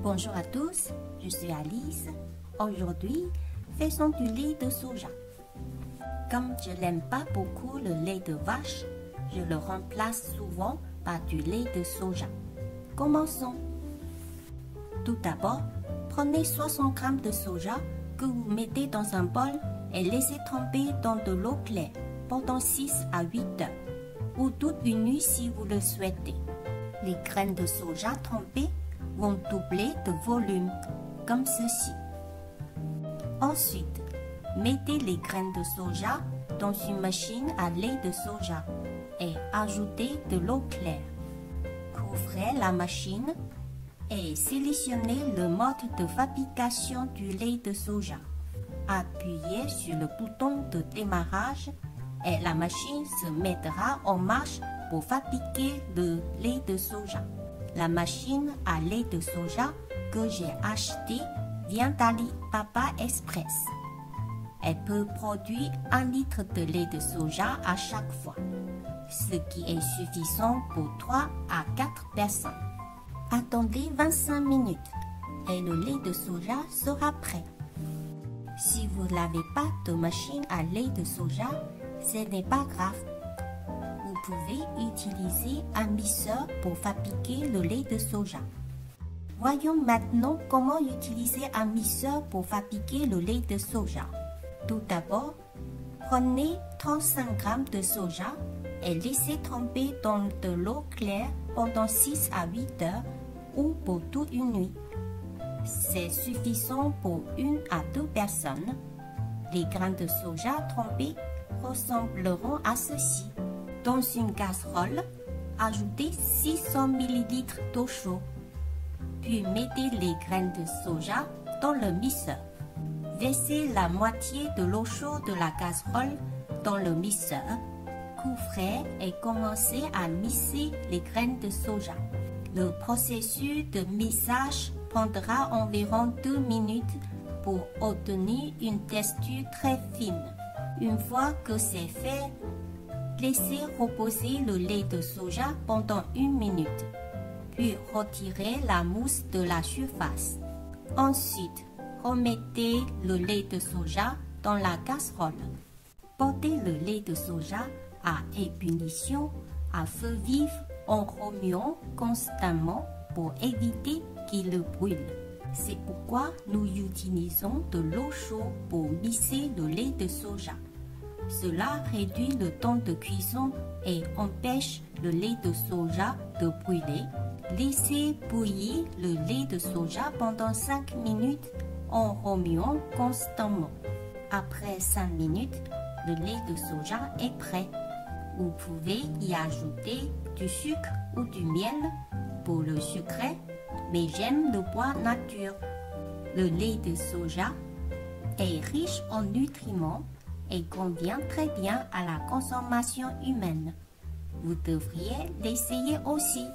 Bonjour à tous, je suis Alice. Aujourd'hui, faisons du lait de soja. Comme je n'aime pas beaucoup le lait de vache, je le remplace souvent par du lait de soja. Commençons. Tout d'abord, prenez 60 g de soja que vous mettez dans un bol et laissez tremper dans de l'eau claire pendant 6 à 8 heures ou toute une nuit si vous le souhaitez. Les graines de soja trempées vont doubler de volume, comme ceci. Ensuite, mettez les graines de soja dans une machine à lait de soja et ajoutez de l'eau claire. Couvrez la machine et sélectionnez le mode de fabrication du lait de soja. Appuyez sur le bouton de démarrage et la machine se mettra en marche pour fabriquer le lait de soja. La machine à lait de soja que j'ai achetée vient d'Alibaba Express. Elle peut produire 1 litre de lait de soja à chaque fois, ce qui est suffisant pour 3 à 4 personnes. Attendez 25 minutes et le lait de soja sera prêt. Si vous n'avez pas de machine à lait de soja, ce n'est pas grave. Vous pouvez utiliser un mixeur pour fabriquer le lait de soja. Voyons maintenant comment utiliser un mixeur pour fabriquer le lait de soja. Tout d'abord, prenez 35 g de soja et laissez tremper dans de l'eau claire pendant 6 à 8 heures ou pour toute une nuit. C'est suffisant pour 1 à 2 personnes. Les grains de soja trempés ressembleront à ceci. Dans une casserole, ajoutez 600 ml d'eau chaude, puis mettez les graines de soja dans le mixeur. Versez la moitié de l'eau chaude de la casserole dans le mixeur. Couvrez et commencez à mixer les graines de soja. Le processus de mixage prendra environ 2 minutes pour obtenir une texture très fine. Une fois que c'est fait, laissez reposer le lait de soja pendant 1 minute, puis retirez la mousse de la surface. Ensuite, remettez le lait de soja dans la casserole. Portez le lait de soja à ébullition à feu vif en remuant constamment pour éviter qu'il brûle. C'est pourquoi nous utilisons de l'eau chaude pour mixer le lait de soja. Cela réduit le temps de cuisson et empêche le lait de soja de brûler. Laissez bouillir le lait de soja pendant 5 minutes en remuant constamment. Après 5 minutes, le lait de soja est prêt. Vous pouvez y ajouter du sucre ou du miel pour le sucré, mais j'aime le bois nature. Le lait de soja est riche en nutriments et convient très bien à la consommation humaine. Vous devriez l'essayer aussi.